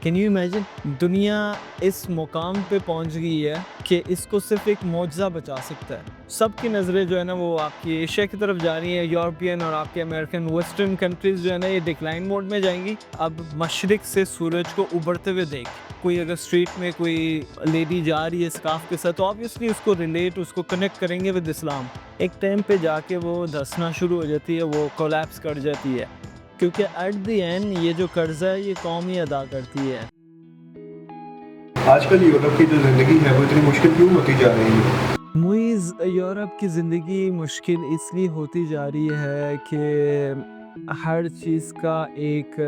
Can you imagine? दुनिया इस मुकाम पे पहुंच गई है कि इसको सिर्फ एक मौजज़ा बचा सकता है। सबकी नज़रें जो है ना वो आपकी एशिया की तरफ जा रही हैं। यूरोपियन और आपके अमेरिकन वेस्टर्न कंट्रीज़ जो है ना ये डिक्लाइन मोड में जाएंगी। अब मशरिक से सूरज को उभरते हुए देख, कोई अगर स्ट्रीट में कोई लेडी जा रही है स्कार्फ के साथ, तो ऑब्वियसली उसको कनेक्ट करेंगे विद इस्लाम। एक टाइम पे जाके वो धंसना शुरू हो जाती है, वो कोलैप्स कर जाती है, क्योंकि एट द एंड ये जो कर्जा है ये कौम ही अदा करती है। आजकल यूरोप की जो ज़िंदगी है वो इतनी मुश्किल क्यों होती जा रही है? मुइज़ यूरोप की ज़िंदगी मुश्किल इसलिए होती जा रही है कि हर चीज़ का एक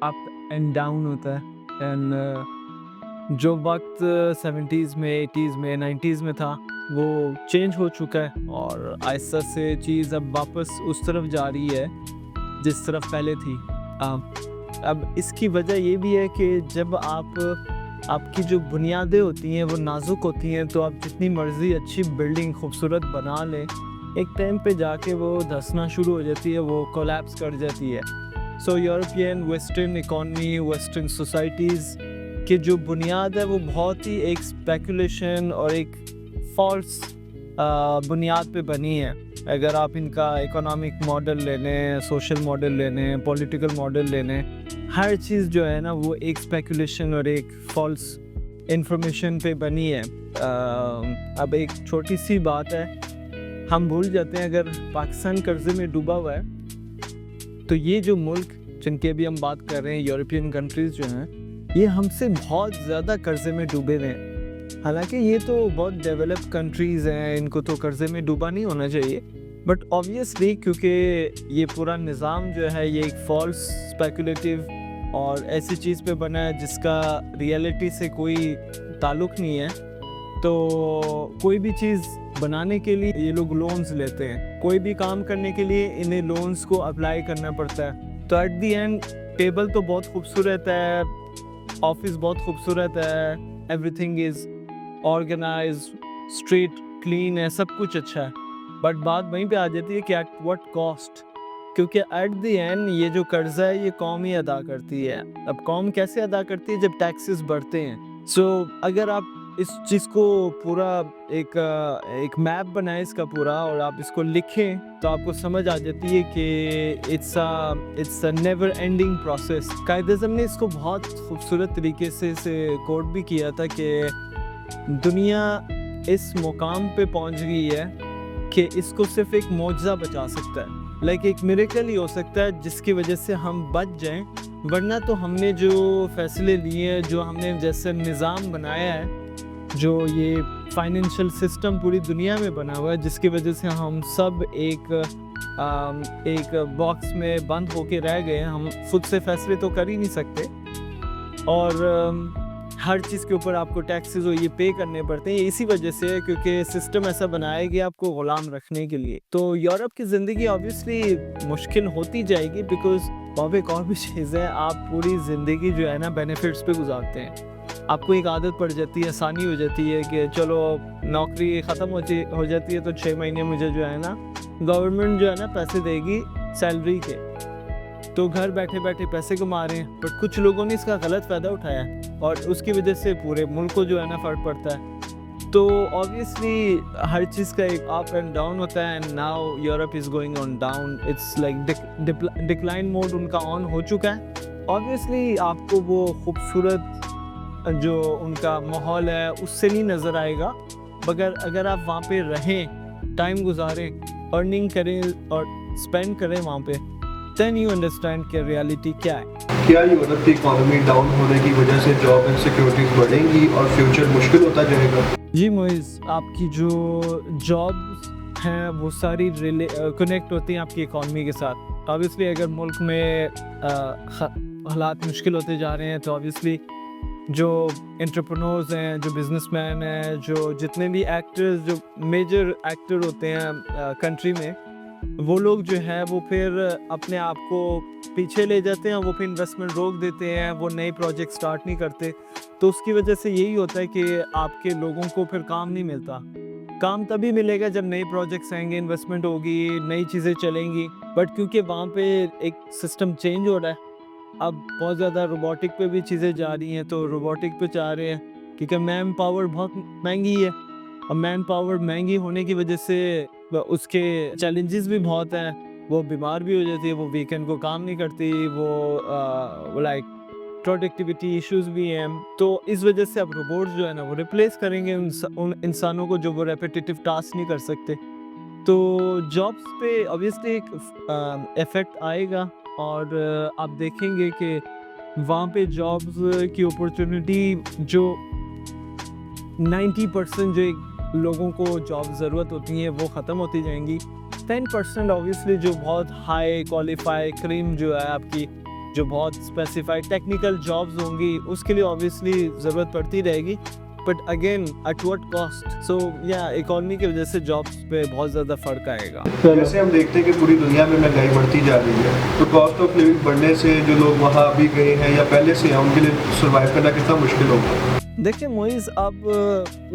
अप एंड डाउन होता है। एंड जो वक्त 70s में 80s में 90s में था वो चेंज हो चुका है, और आहिस्ता से चीज़ अब वापस उस तरफ जा रही है जिस तरफ पहले थी। अब इसकी वजह ये भी है कि जब आपकी जो बुनियादें होती हैं वो नाजुक होती हैं, तो आप जितनी मर्ज़ी अच्छी बिल्डिंग खूबसूरत बना लें, एक टाइम पे जाके वो धंसना शुरू हो जाती है, वो कोलैप्स कर जाती है। So European western economy, western societies की जो बुनियाद है वो बहुत ही एक स्पेकुलेशन और एक फॉल्स बुनियाद पे बनी है। अगर आप इनका इकोनॉमिक मॉडल ले लें, सोशल मॉडल ले लें, पॉलिटिकल मॉडल ले लें, हर चीज़ जो है ना वो एक स्पेकुलेशन और एक फॉल्स इंफॉर्मेशन पे बनी है। अब एक छोटी सी बात है, हम भूल जाते हैं अगर पाकिस्तान कर्जे में डूबा हुआ है तो ये जो मुल्क जिनकी अभी हम बात कर रहे हैं, यूरोपियन कंट्रीज़ जो हैं, ये हमसे बहुत ज़्यादा कर्जे में डूबे हुए हैं। हालांकि ये तो बहुत डेवलप कंट्रीज़ हैं, इनको तो कर्जे में डूबा नहीं होना चाहिए, बट ऑब्वियसली क्योंकि ये पूरा निज़ाम जो है ये एक फॉल्स स्पेकुलेटिव और ऐसी चीज़ पे बना है जिसका रियलिटी से कोई ताल्लुक़ नहीं है, तो कोई भी चीज़ बनाने के लिए ये लोग लोन्स लेते हैं, कोई भी काम करने के लिए इन्हें लोन्स को अप्लाई करना पड़ता है। तो एट दी एंड टेबल तो बहुत खूबसूरत है, ऑफिस बहुत खूबसूरत है, everything is organize, street clean है, सब कुछ अच्छा है, बट बात वहीं पे आ जाती है कि एट व्हाट कॉस्ट? क्योंकि एट द एंड ये जो कर्जा है ये कौम ही अदा करती है। अब कौम कैसे अदा करती है? जब टैक्सेस बढ़ते हैं। सो अगर आप इस चीज़ को पूरा एक मैप बनाएं इसका पूरा और आप इसको लिखें तो आपको समझ आ जाती है कि it's a never ending process. Quaid Azam ने इसको बहुत खूबसूरत तरीके से कोट भी किया था कि दुनिया इस मुकाम पे पहुंच गई है कि इसको सिर्फ एक मौजज़ा बचा सकता है, लाइक एक मिरेकल ही हो सकता है जिसकी वजह से हम बच जाएं, वरना तो हमने जो फैसले लिए हैं, जो हमने जैसे निज़ाम बनाया है, जो ये फाइनेंशियल सिस्टम पूरी दुनिया में बना हुआ है, जिसकी वजह से हम सब एक बॉक्स में बंद होके रह गए हैं। हम खुद से फैसले तो कर ही नहीं सकते, और हर चीज़ के ऊपर आपको टैक्सेस और ये पे करने पड़ते हैं। इसी वजह से है क्योंकि सिस्टम ऐसा बनाया गया आपको ग़ुलाम रखने के लिए। तो यूरोप की ज़िंदगी ऑब्वियसली मुश्किल होती जाएगी, बिकॉज़ वहाँ पे एक और भी चीज़ है, आप पूरी ज़िंदगी जो है ना बेनिफिट्स पे गुजारते हैं। आपको एक आदत पड़ जाती है, आसानी हो जाती है कि चलो नौकरी ख़त्म हो जाती है तो 6 महीने मुझे जो है ना गवर्नमेंट जो है ना पैसे देगी सैलरी के, तो घर बैठे बैठे पैसे कमा रहे हैं। बट कुछ लोगों ने इसका गलत फ़ायदा उठाया और उसकी वजह से पूरे मुल्क को जो है ना फ़र्क पड़ता है। तो ऑब्वियसली हर चीज़ का एक अप एंड डाउन होता है, and now Europe is going on down. It's like decline mode उनका ऑन हो चुका है। ऑब्वियसली आपको वो खूबसूरत जो उनका माहौल है उससे नहीं नज़र आएगा, मगर अगर आप वहाँ पे रहें, टाइम गुजारें, अर्निंग करें और स्पेंड करें वहाँ पे, then you understand कि रियलिटी क्या है। क्या यूरोप की इकोनॉमी डाउन होने की वजह से जॉब इनसिक्योरिटीज बढ़ेंगी और फ्यूचर मुश्किल होता जाएगा? जी मुइज़, आपकी जो जॉब्स हैं वो सारी कनेक्ट होती हैं आपकी इकोनॉमी के साथ। ऑब्वियसली अगर मुल्क में हालात मुश्किल होते जा रहे हैं तो ऑब्वियसली जो एंटरप्रेन्योर्स हैं, जो बिजनेसमैन हैं, जो जितने भी एक्टर्स, जो मेजर एक्टर होते हैं कंट्री में, वो लोग जो है वो फिर अपने आप को पीछे ले जाते हैं, वो फिर इन्वेस्टमेंट रोक देते हैं, वो नए प्रोजेक्ट स्टार्ट नहीं करते। तो उसकी वजह से यही होता है कि आपके लोगों को फिर काम नहीं मिलता। काम तभी मिलेगा जब नए प्रोजेक्ट्स आएंगे, इन्वेस्टमेंट होगी, नई चीज़ें चलेंगी, बट क्योंकि वहाँ पे एक सिस्टम चेंज हो रहा है, अब बहुत ज़्यादा रोबोटिक पे भी चीज़ें जा रही हैं, तो रोबोटिक पे जा रहे हैं क्योंकि मैन पावर बहुत महंगी है, और मैन पावर महंगी होने की वजह से उसके चैलेंजेस भी बहुत हैं। वो बीमार भी हो जाती है, वो वीकेंड को काम नहीं करती, वो लाइक प्रोडक्टिविटी इश्यूज भी हैं। तो इस वजह से अब रोबोट्स जो है ना वो रिप्लेस करेंगे उन इंसानों को जो वो रेपिटेटिव टास्क नहीं कर सकते। तो जॉब्स पे ऑब्वियसली एक इफ़ेक्ट आएगा, और आप देखेंगे कि वहाँ पे जॉब्स की अपॉर्चुनिटी जो 90% जो लोगों को जॉब ज़रूरत होती है वो ख़त्म होती जाएंगी। 10% ऑब्वियसली जो बहुत हाई क्वालिफाई क्रीम जो है आपकी, जो बहुत स्पेसिफाइड टेक्निकल जॉब्स होंगी, उसके लिए ऑब्वियसली ज़रूरत पड़ती रहेगी, but again at what cost. So या इकोनॉमी की वजह से जॉब्स पे बहुत ज़्यादा फ़र्क आएगा। जैसे हम देखते हैं कि पूरी दुनिया में महंगाई बढ़ती जा रही है, तो कॉस्ट ऑफ लिविंग बढ़ने से जो लोग वहाँ अभी गए हैं या पहले से हैं उनके लिए सर्वाइव करना कितना मुश्किल होगा। देखिए मोइज़, अब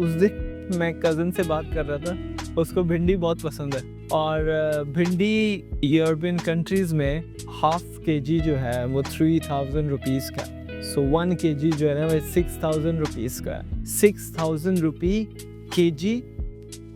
उस दिन मैं कज़न से बात कर रहा था, उसको भिंडी बहुत पसंद है, और भिंडी यूरोपियन कंट्रीज़ में हाफ केजी जो है वो 3000 रुपीज़ का है। सो 1 केजी जो है ना वो 6000 रुपीज़ का है। 6000 rupee KG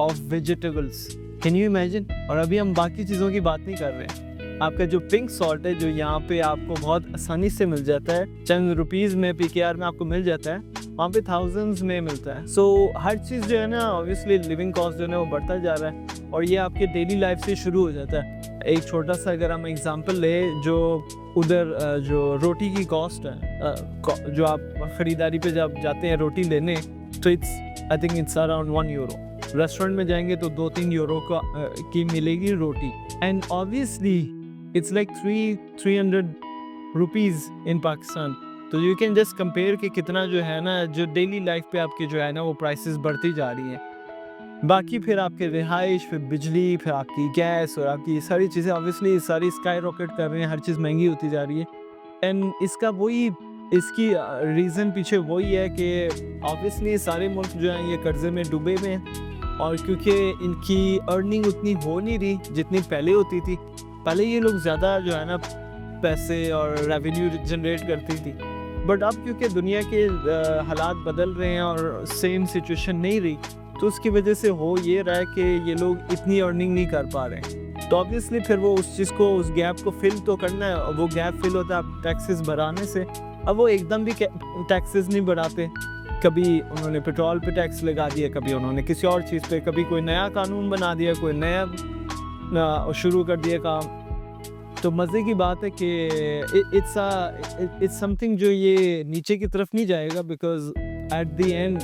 of vegetables, can you imagine? और अभी हम बाकी चीज़ों की बात नहीं कर रहे हैं। आपका जो पिंक सॉल्ट है, जो यहाँ पे आपको बहुत आसानी से मिल जाता है, चंद रुपीज़ में पीकेआर में आपको मिल जाता है, वहाँ पे थाउजेंड्स में मिलता है। सो हर चीज़ जो है ना ऑब्वियसली लिविंग कॉस्ट जो है ना वो बढ़ता जा रहा है, और ये आपके डेली लाइफ से शुरू हो जाता है। एक छोटा सा अगर हम एग्जांपल ले, जो उधर जो रोटी की कॉस्ट है, जो आप ख़रीदारी पे जब जाते हैं रोटी लेने, तो I think it's around 1 euro. Restaurant में जाएंगे तो 2-3 यूरो की मिलेगी रोटी, and obviously it's like 300 rupees in Pakistan. तो यू कैन जस्ट कंपेयर कि कितना जो है ना, जो डेली लाइफ पे आपके जो है ना वो प्राइसेस बढ़ती जा रही हैं। बाकी फिर आपके रिहाइश, फिर बिजली, फिर आपकी गैस, और आपकी ये सारी चीज़ें ऑब्वियसली सारी स्काई रॉकेट कर रही हैं, हर चीज़ महंगी होती जा रही है। एंड इसकी रीज़न पीछे वही है कि ऑब्वियसली सारे मुल्क जो हैं ये कर्जे में डूबे हुए हैं, और क्योंकि इनकी अर्निंग उतनी हो नहीं रही जितनी पहले होती थी। पहले ये लोग ज़्यादा जो है ना पैसे और रेवेन्यू जनरेट करती थी, बट अब क्योंकि दुनिया के हालात बदल रहे हैं और सेम सिचुएशन नहीं रही, तो उसकी वजह से हो ये रहा है कि ये लोग इतनी अर्निंग नहीं कर पा रहे हैं। तो ऑब्वियसली फिर वो उस चीज़ को, उस गैप को फिल तो करना है, और वो गैप फिल होता है टैक्सेस बढ़ाने से। अब वो एकदम भी टैक्सेस नहीं बढ़ाते, कभी उन्होंने पेट्रोल पे टैक्स लगा दिया, कभी उन्होंने किसी और चीज़ पे, कभी कोई नया कानून बना दिया, कोई नया शुरू कर दिया काम। तो मज़े की बात है कि इट्स समथिंग जो ये नीचे की तरफ नहीं जाएगा, बिकॉज एट द एंड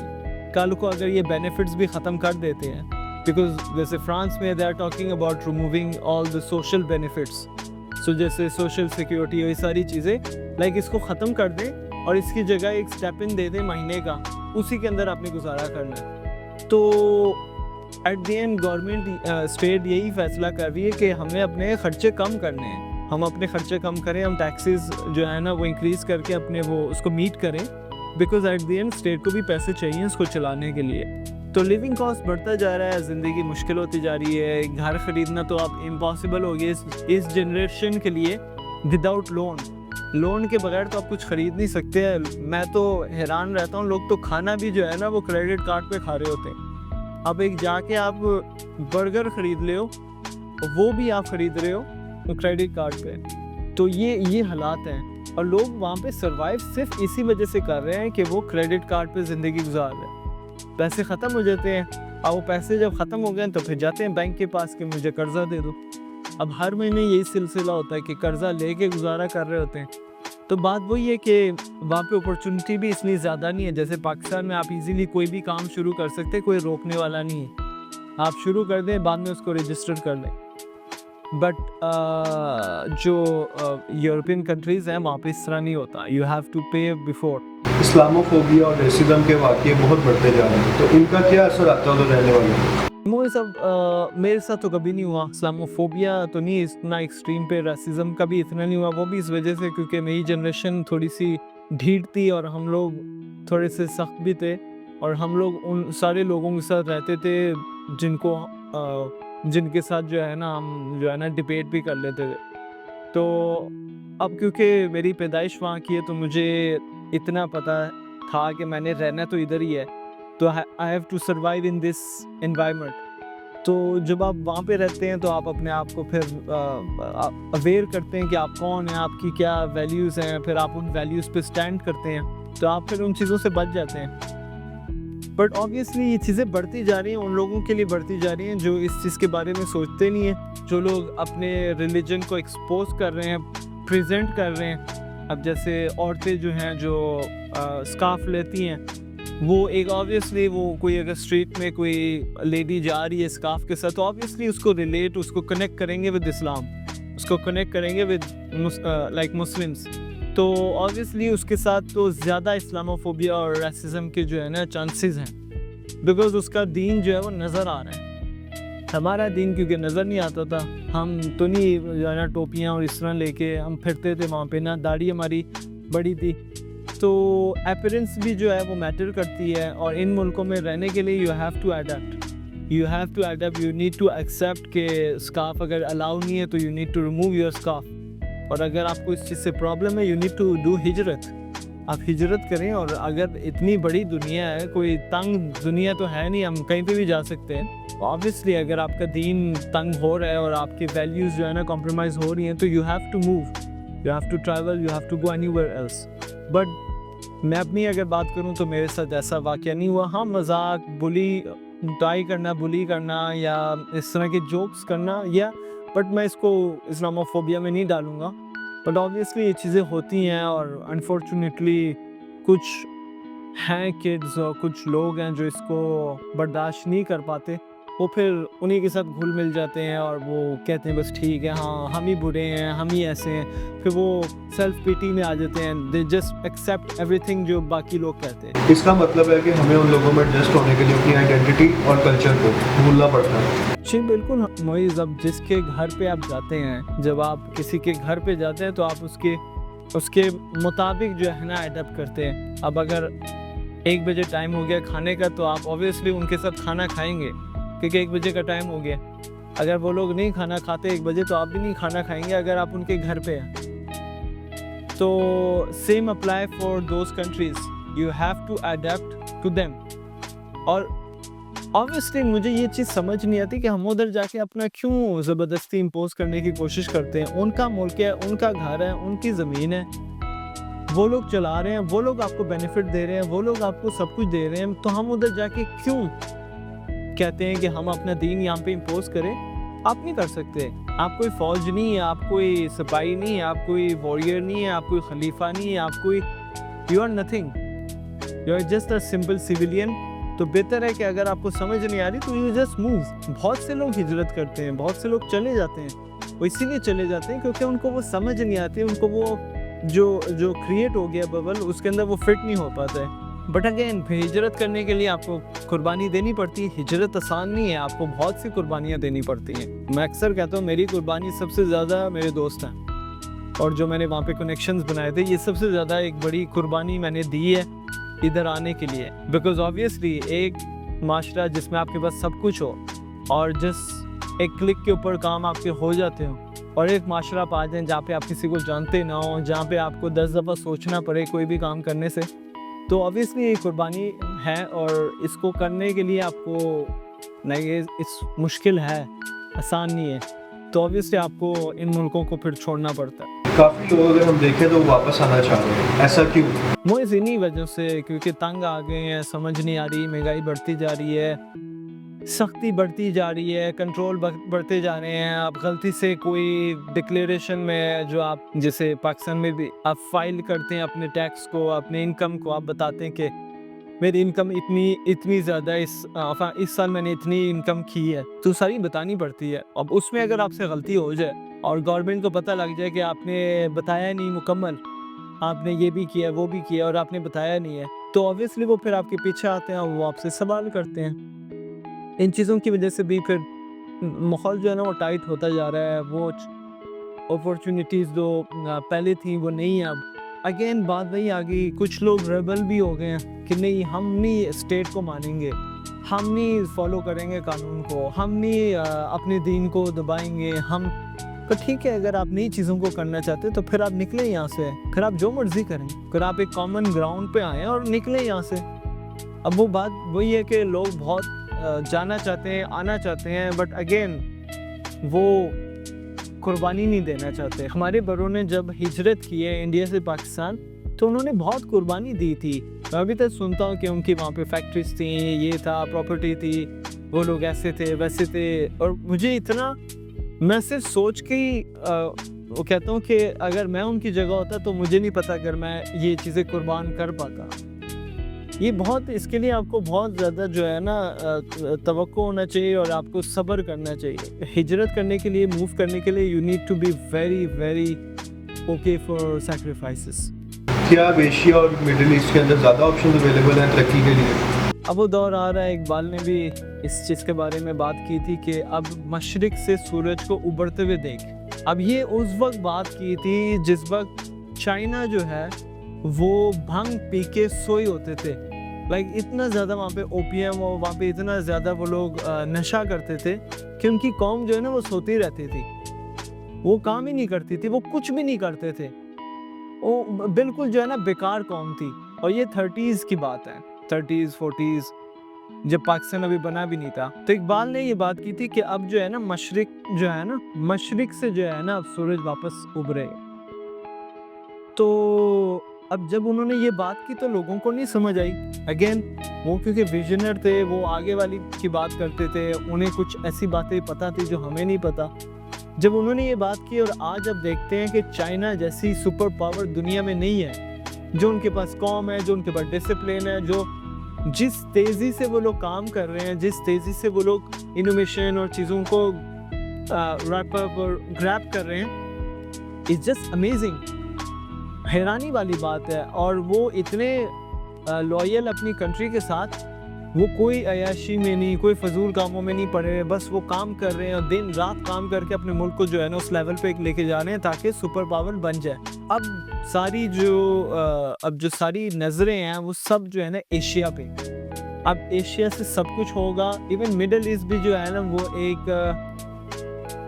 कल को अगर ये बेनिफिट्स भी ख़त्म कर देते हैं, बिकॉज जैसे फ्रांस में they are talking about removing all the social benefits, so जैसे सोशल सिक्योरिटी और ये सारी चीज़ें, लाइक इसको ख़त्म कर दें और इसकी जगह एक स्टेप इन दे दें महीने का, उसी के अंदर आपने गुजारा करना है। तो at the and government state यही फैसला कर रही है कि हमें अपने ख़र्चे कम करने हैं, हम अपने ख़र्चे कम करें, हम टैक्सेस जो है ना वो इंक्रीज़ करके अपने वो उसको मीट करें, because at the and state को भी पैसे चाहिए उसको चलाने के लिए। तो लिविंग कॉस्ट बढ़ता जा रहा है, ज़िंदगी मुश्किल होती जा रही है, घर ख़रीदना तो अब इम्पॉसिबल हो गया इस जनरेशन के लिए विदाउट लोन के बगैर तो आप कुछ ख़रीद नहीं सकते हैं। मैं तो हैरान रहता हूँ, लोग तो खाना भी जो है ना वो क्रेडिट कार्ड पे खा रहे होते हैं। अब एक जाके आप बर्गर ख़रीद ले हो, वो भी आप ख़रीद रहे हो क्रेडिट कार्ड पे। तो ये हालात हैं, और लोग वहाँ पे सर्वाइव सिर्फ इसी वजह से कर रहे हैं कि वो क्रेडिट कार्ड पे ज़िंदगी गुजार रहे हैं। पैसे ख़त्म हो जाते हैं, और वो पैसे जब ख़त्म हो गए तो फिर जाते हैं बैंक के पास कि मुझे कर्ज़ा दे दो। अब हर महीने यही सिलसिला होता है कि कर्ज़ा लेके गुजारा कर रहे होते हैं। तो बात वही है कि वहाँ पे अपॉर्चुनिटी भी इतनी ज़्यादा नहीं है। जैसे पाकिस्तान में आप इजीली कोई भी काम शुरू कर सकते हैं, कोई रोकने वाला नहीं है, आप शुरू कर दें, बाद में उसको रजिस्टर कर लें। बट जो यूरोपियन कंट्रीज़ हैं वहाँ पे इस तरह नहीं होता, यू हैव टू पे बिफोर। इस्लामोफोबिया और रेसिज्म के वाक़ये बहुत बढ़ते जा रहे हैं, तो इनका क्या असर आता है उधर रहने वालों? वो सब मेरे साथ तो कभी नहीं हुआ, इस्लामोफोबिया तो नहीं इतना एक्सट्रीम पे, रेसिज्म का भी इतना नहीं हुआ। वो भी इस वजह से क्योंकि मेरी जनरेशन थोड़ी सी ढीठ थी और हम लोग थोड़े से सख्त भी थे, और हम लोग उन सारे लोगों के साथ रहते थे जिनके साथ जो है ना हम जो है ना डिबेट भी कर लेते थे। तो अब क्योंकि मेरी पैदाइश वहाँ की है तो मुझे इतना पता था कि मैंने रहना तो इधर ही है, तो I have to survive in this environment. तो जब आप वहाँ पे रहते हैं तो आप अपने आप को फिर अवेयर करते हैं कि आप कौन हैं, आपकी क्या वैल्यूज़ हैं, फिर आप उन वैल्यूज़ पे स्टैंड करते हैं, तो आप फिर उन चीज़ों से बच जाते हैं। बट ऑब्वियसली ये चीज़ें बढ़ती जा रही हैं, उन लोगों के लिए बढ़ती जा रही हैं जो इस चीज़ के बारे में सोचते नहीं हैं, जो लोग अपने रिलीजन को एक्सपोज कर रहे हैं, प्रेजेंट कर रहे हैं। अब जैसे औरतें जो हैं जो स्कार्फ लेती हैं, वो एक ऑब्वियसली वो कोई अगर स्ट्रीट में कोई लेडी जा रही है स्कार्फ के साथ, तो ऑब्वियसली उसको कनेक्ट करेंगे विद इस्लाम, उसको कनेक्ट करेंगे विद लाइक मुस्लिम्स। तो ऑब्वियसली उसके साथ तो ज़्यादा इस्लामोफोबिया और रेसिज्म के जो है ना चांसेस हैं, बिकॉज उसका दीन जो है वो नज़र आ रहा है। हमारा दीन क्योंकि नज़र नहीं आता था, हम तो नहीं जो है ना टोपियाँ और इस तरह लेके हम फिरते थे वहाँ पे, ना दाढ़ी हमारी बड़ी थी। तो अपीयरेंस भी जो है वो मैटर करती है, और इन मुल्कों में रहने के लिए you have to adapt, you need to accept के स्कार्फ अगर अलाउ नहीं है तो you need to remove your scarf. और अगर आपको इस चीज़ से प्रॉब्लम है, यू नीड टू डू हिजरत, आप हिजरत करें। और अगर इतनी बड़ी दुनिया है, कोई तंग दुनिया तो है नहीं, हम कहीं पे भी जा सकते हैं। ऑब्वियसली अगर आपका दीन तंग हो रहा है और आपकी वैल्यूज़ जो है ना कॉम्प्रोमाइज़ हो रही हैं, तो you have to move, you have to travel, you have to go anywhere else. But मैं अपनी अगर बात करूँ तो मेरे साथ ऐसा वाक़या नहीं हुआ। हाँ, मजाक, बुली करना या इस तरह के जोक्स करना, या बट मैं इसको इस्लामोफोबिया में नहीं डालूँगा। बट ऑब्वियसली ये चीज़ें होती हैं, और अनफॉर्चुनेटली कुछ हैं किड्स और कुछ लोग हैं जो इसको बर्दाश्त नहीं कर पाते, वो फिर उन्हीं के साथ घुल मिल जाते हैं और वो कहते हैं बस ठीक है, हाँ हम ही बुरे हैं, हम ही ऐसे हैं। फिर वो सेल्फ पिटी में आ जाते हैं, दे जस्ट एक्सेप्ट एवरीथिंग जो बाकी लोग कहते हैं। इसका मतलब है कि हमें उन लोगों में एडजस्ट होने के लिए अपनी आइडेंटिटी और कल्चर को भूलना पड़ता है। जी बिल्कुल मोइज़, अब जिसके घर पे आप जाते हैं, जब आप किसी के घर पे जाते हैं तो आप उसके मुताबिक जो है ना अडैप्ट करते हैं। अब अगर 1 बजे टाइम हो गया खाने का, तो आप ऑब्वियसली उनके साथ खाना खाएंगे क्योंकि 1 बजे का टाइम हो गया। अगर वो लोग नहीं खाना खाते 1 बजे, तो आप भी नहीं खाना खाएंगे अगर आप उनके घर पे हैं। तो same apply for those countries, you have to adapt to them. और ऑब्वियसली मुझे ये चीज़ समझ नहीं आती कि हम उधर जाके अपना क्यों ज़बरदस्ती इम्पोज करने की कोशिश करते हैं। उनका मुल्क है, उनका घर है, उनकी ज़मीन है, वो लोग चला रहे हैं, वो लोग आपको बेनिफिट दे रहे हैं, वो लोग आपको सब कुछ दे रहे हैं, तो हम उधर जाके क्यों कहते हैं कि हम अपना दीन यहाँ पे इम्पोज करें। आप नहीं कर सकते। आप कोई फ़ौज नहीं है, आप कोई सिपाही नहीं है, आप कोई वॉरियर नहीं है, आप कोई खलीफा नहीं है, आप कोई, you are nothing, you are just a simple civilian. तो बेहतर है कि अगर आपको समझ नहीं आ रही तो यू जस्ट मूव। बहुत से लोग हिजरत करते हैं, बहुत से लोग चले जाते हैं, वो इसीलिए चले जाते हैं क्योंकि उनको वो समझ नहीं आती, उनको वो जो क्रिएट हो गया बबल, उसके अंदर वो फिट नहीं हो पाता है। बट अगेन हिजरत करने के लिए आपको कुर्बानी देनी पड़ती है। हिजरत आसान नहीं है, आपको बहुत सी कुर्बानियाँ देनी पड़ती हैं। मैं अक्सर कहता हूँ मेरी कुर्बानी सबसे ज़्यादा मेरे दोस्त हैं, और जो मैंने वहाँ पे कनेक्शंस बनाए थे, ये सबसे ज़्यादा एक बड़ी कुर्बानी मैंने दी है इधर आने के लिए। बिकॉज ऑब्वियसली एक माशरा जिसमें आपके पास सब कुछ हो और जिस एक क्लिक के ऊपर काम आपके हो जाते हो, और एक माशरा आप आ जाएँ जहाँ पे आप किसी को जानते ना हो, जहाँ पे आपको 10 दफ़ा सोचना पड़े कोई भी काम करने से, तो ऑब्वियसली ये कुर्बानी है। और इसको करने के लिए आपको नहीं, इस मुश्किल है, आसान नहीं है, तो ऑब्वियसली आपको इन मुल्कों को फिर छोड़ना पड़ता है। काफ़ी लोग अगर हम देखें तो वापस आना चाह रहे हैं, ऐसा क्यों? वो इन्हीं वजह से, क्योंकि तंग आ गए हैं, समझ नहीं आ रही, महंगाई बढ़ती जा रही है, सख्ती बढ़ती जा रही है, कंट्रोल बढ़ते जा रहे हैं। आप गलती से कोई डिक्लेरेशन में, जो आप जैसे पाकिस्तान में भी आप फाइल करते हैं अपने टैक्स को, अपने इनकम को, आप बताते हैं कि मेरी इनकम इतनी ज़्यादा, इस साल मैंने इतनी इनकम की है, तो सारी बतानी पड़ती है। अब उसमें अगर आपसे गलती हो जाए और गवर्नमेंट को पता लग जाए कि आपने बताया नहीं मुकम्मल, आपने ये भी किया वो भी किया और आपने बताया नहीं है, तो ऑब्वियसली वो फिर आपके पीछे आते हैं और वो आपसे सवाल करते हैं। इन चीज़ों की वजह से भी फिर माहौल जो है ना वो टाइट होता जा रहा है। वो अपॉर्चुनिटीज़ जो पहले थी वो नहीं है। अब अगेन बात वही आ गई, कुछ लोग रेबल भी हो गए हैं कि नहीं, हम नहीं स्टेट को मानेंगे, हम नहीं फॉलो करेंगे कानून को, हम नहीं अपने दीन को दबाएंगे, हम तो ठीक है, अगर आप नई चीज़ों को करना चाहते हैं तो फिर आप निकलें यहाँ से, फिर आप जो मर्ज़ी करें, फिर आप एक कॉमन ग्राउंड पे आएँ और निकलें यहाँ से। अब वो बात वही है कि लोग बहुत जाना चाहते हैं, आना चाहते हैं, बट अगेन वो कुर्बानी नहीं देना चाहते। हमारे बड़ों ने जब हिजरत की है इंडिया से पाकिस्तान, तो उन्होंने बहुत कुर्बानी दी थी। मैं अभी तक सुनता हूँ कि उनकी वहाँ पे फैक्ट्रीज थी, ये था, प्रॉपर्टी थी, वो लोग ऐसे थे, वैसे थे, और मुझे इतना, मैं सिर्फ सोच के ही वो कहता हूँ कि अगर मैं उनकी जगह होता तो मुझे नहीं पता अगर मैं ये चीज़ें कुर्बान कर पाता। ये बहुत, इसके लिए आपको बहुत ज़्यादा जो है ना तवक्को होना चाहिए और आपको सब्र करना चाहिए। हिजरत करने के लिए, मूव करने के लिए you need to be very very okay for sacrifices. क्या अब एशिया और मिडिल ईस्ट के अंदर ज़्यादा ऑप्शन अवेलेबल हैं तरक्की के लिए? अब वो दौर आ रहा है, इकबाल ने भी इस चीज़ के बारे में बात की थी कि अब मशरिक से सूरज को उभरते हुए देख। अब ये उस वक्त बात की थी जिस वक्त चाइना जो है वो भंग पी के सोए होते थे। लाइक इतना ज़्यादा वहाँ पे ओपीएम और वहाँ पे इतना ज़्यादा वो लोग नशा करते थे कि उनकी कौम जो है ना वो सोती रहती थी, वो काम ही नहीं करती थी, वो कुछ भी नहीं करते थे, वो बिल्कुल जो है ना बेकार कौम थी। और ये 30s की बात है, 30s 40s, जब पाकिस्तान अभी बना भी नहीं था। तो इकबाल ने ये बात की थी कि अब जो है ना मशरिक जो है ना, मशरिक से जो है ना अब सूरज वापस उभरे। तो अब जब उन्होंने ये बात की तो लोगों को नहीं समझ आई। अगेन वो क्योंकि विजनर थे, वो आगे वाली की बात करते थे, उन्हें कुछ ऐसी बातें पता थी जो हमें नहीं पता। जब उन्होंने ये बात की और आज अब देखते हैं कि चाइना जैसी सुपर पावर दुनिया में नहीं है, जो उनके पास कौम है, जो उनके पास डिसिप्लिन है, जो जिस तेज़ी से वो लोग काम कर रहे हैं, जिस तेज़ी से वो लोग इनोवेशन और चीज़ों को रैप अप और ग्रैब कर रहे हैं, इट्स जस्ट अमेजिंग। हैरानी वाली बात है। और वो इतने लॉयल अपनी कंट्री के साथ, वो कोई अयाशी में नहीं, कोई फजूल कामों में नहीं पड़े, बस वो काम कर रहे हैं और दिन रात काम करके अपने मुल्क को जो है ना उस लेवल पे लेके जा रहे हैं ताकि सुपर पावर बन जाए। अब जो सारी नज़रें हैं वो सब जो है ना एशिया पे। अब एशिया से सब कुछ होगा। इवन मिडिल ईस्ट भी जो है ना वो एक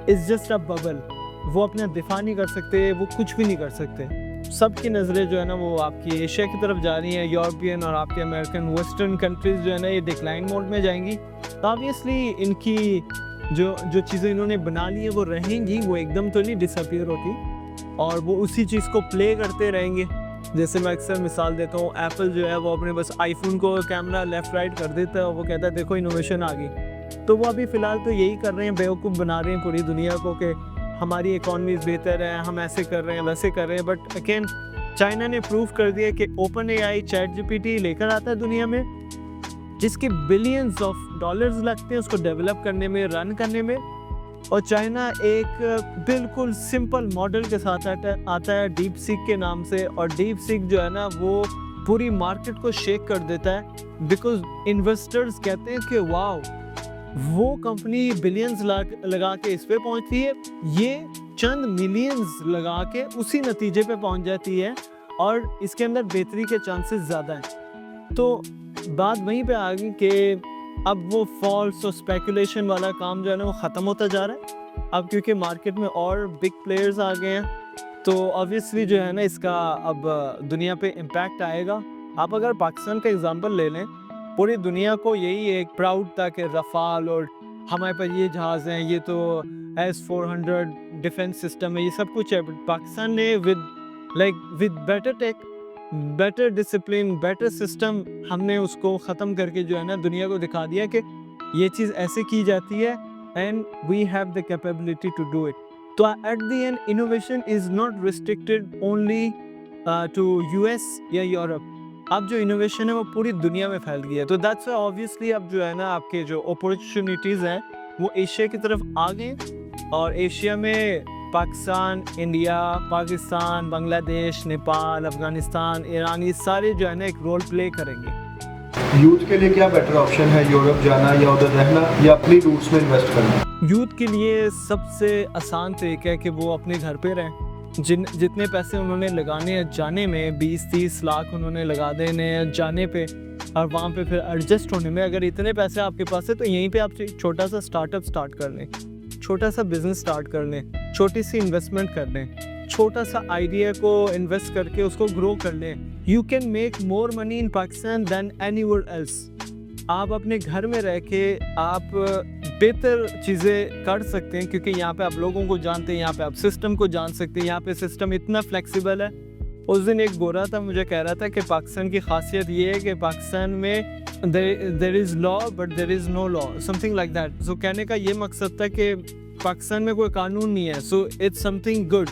इट्स जस्ट अ बबल, वो अपना दिफा नहीं कर सकते, वो कुछ भी नहीं कर सकते। सबकी नज़रें जो है ना वो आपकी एशिया की तरफ जा रही हैं। यूरोपियन और आपके अमेरिकन वेस्टर्न कंट्रीज़ जो है ना ये डिक्लाइन मोड में जाएंगी। तो ऑब्वियसली इनकी जो चीज़ें इन्होंने बना ली है वो रहेंगी, वो एकदम तो नहीं डिसअपीयर होती, और वो उसी चीज़ को प्ले करते रहेंगे। जैसे मैं अक्सर मिसाल देता हूँ, एप्पल जो है वो अपने बस आईफोन को कैमरा लेफ़्ट राइट कर देता है और वो कहता है देखो इनोवेशन आ गई। तो वो अभी फ़िलहाल तो यही कर रहे हैं, बेवकूफ़ बना रहे हैं पूरी दुनिया को कि हमारी इकॉनमीज़ बेहतर है, हम ऐसे कर रहे हैं, वैसे कर रहे हैं। बट अगेन चाइना ने प्रूव कर दिया कि ओपन एआई चैट जीपीटी लेकर आता है दुनिया में, जिसके बिलियंस ऑफ डॉलर्स लगते हैं उसको डेवलप करने में, रन करने में। और चाइना एक बिल्कुल सिंपल मॉडल के साथ आता है डीप सीक के नाम से, और डीप सीक जो है ना वो पूरी मार्केट को शेक कर देता है, बिकॉज इन्वेस्टर्स कहते हैं कि वाओ, वो कंपनी बिलियंस लगा के इस पे पहुंचती है, ये चंद मिलियंस लगा के उसी नतीजे पे पहुंच जाती है, और इसके अंदर बेहतरी के चांसेस ज़्यादा हैं। तो बात वहीं पे आ गई कि अब वो फॉल्स और स्पेकुलेशन वाला काम जो है ना वो ख़त्म होता जा रहा है। अब क्योंकि मार्केट में और बिग प्लेयर्स आ गए हैं, तो ऑब्वियसली जो है ना इसका अब दुनिया पे इम्पैक्ट आएगा। आप अगर पाकिस्तान का एग्जांपल ले लें, पूरी दुनिया को यही एक प्राउड था कि रफ़ाल और हमारे पास ये जहाज़ हैं, ये तो S-400 डिफेंस सिस्टम है, ये सब कुछ है। बट पाकिस्तान ने with better tech, better discipline, better system, हमने उसको ख़त्म करके जो है ना दुनिया को दिखा दिया कि ये चीज़ ऐसे की जाती है and we have the capability to do it. तो at the end innovation is not restricted only to US या यूरोप। अब जो इनोवेशन है वो पूरी दुनिया में फैल गया है। तो दैट्स व्हाई ऑब्वियसली अब जो है ना आपके जो अपॉर्चुनिटीज़ हैं वो एशिया की तरफ आ गए, और एशिया में पाकिस्तान, इंडिया, पाकिस्तान, बांग्लादेश, नेपाल, अफगानिस्तान, ईरान, ये सारे जो है ना एक रोल प्ले करेंगे। यूथ के लिए क्या बेटर ऑप्शन है, यूरोप जाना या उधर रहना या अपनी रूट्स में इन्वेस्ट करना? यूथ के लिए सबसे आसान तरीका है कि वो अपने घर पे रहें। जितने पैसे उन्होंने लगाने हैं जाने में, 20-30 लाख उन्होंने लगा देने हैं जाने पे, और वहाँ पे फिर एडजस्ट होने में, अगर इतने पैसे आपके पास है तो यहीं पे आप छोटा सा स्टार्टअप स्टार्ट कर लें। छोटा सा बिजनेस स्टार्ट कर लें, छोटी सी इन्वेस्टमेंट कर लें, छोटा सा आइडिया को इन्वेस्ट करके उसको ग्रो कर लें। You can make more money in Pakistan than anywhere else. आप अपने घर में रह के आप बेहतर चीज़ें कर सकते हैं, क्योंकि यहाँ पे आप लोगों को जानते हैं, यहाँ पे आप सिस्टम को जान सकते हैं, यहाँ पे सिस्टम इतना फ्लेक्सिबल है। उस दिन एक गोरा था, मुझे कह रहा था कि पाकिस्तान की खासियत ये है कि पाकिस्तान में there is law but there is no law, something like that. So कहने का ये मकसद था कि पाकिस्तान में कोई कानून नहीं है, so it's something good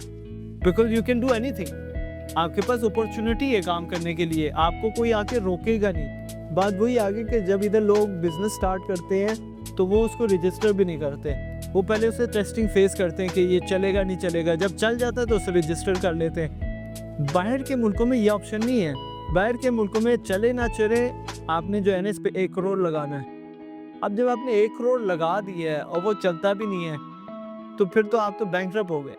because you can do anything. आपके पास अपॉर्चुनिटी है काम करने के लिए, आपको कोई आके रोकेगा नहीं। बात वही आगे कि जब इधर लोग बिजनेस स्टार्ट करते हैं तो वो उसको रजिस्टर भी नहीं करते, वो पहले उसे टेस्टिंग फेस करते हैं कि ये चलेगा नहीं चलेगा। जब चल जाता है तो उसे रजिस्टर कर लेते हैं। बाहर के मुल्कों में ये ऑप्शन नहीं है। बाहर के मुल्कों में चले ना चले, आपने जो है ना इस पे 1 करोड़ लगाना है। अब जब आपने 1 करोड़ लगा दिया है और वो चलता भी नहीं है, तो फिर तो आप तो बैंकरप्ट हो गए,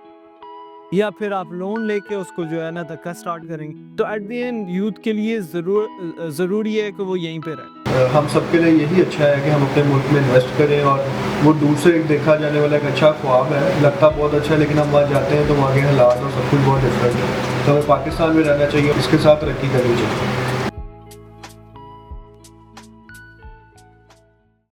या फिर आप लोन लेके उसको जो है ना धक्का स्टार्ट करेंगे। तो एट द एंड यूथ के लिए ज़रूरी है कि वो यहीं पे रहे। हम सबके लिए यही अच्छा है कि हम अपने मुल्क में इन्वेस्ट करें, और वो दूर से एक देखा जाने वाला एक अच्छा ख्वाब है, लगता बहुत अच्छा है, लेकिन हम वहाँ जाते हैं तो वहाँ के हालात और सब कुछ बहुत डिफरेंट है। तो हमें पाकिस्तान में रहना चाहिए, इसके साथ तरक्की करनी चाहिए।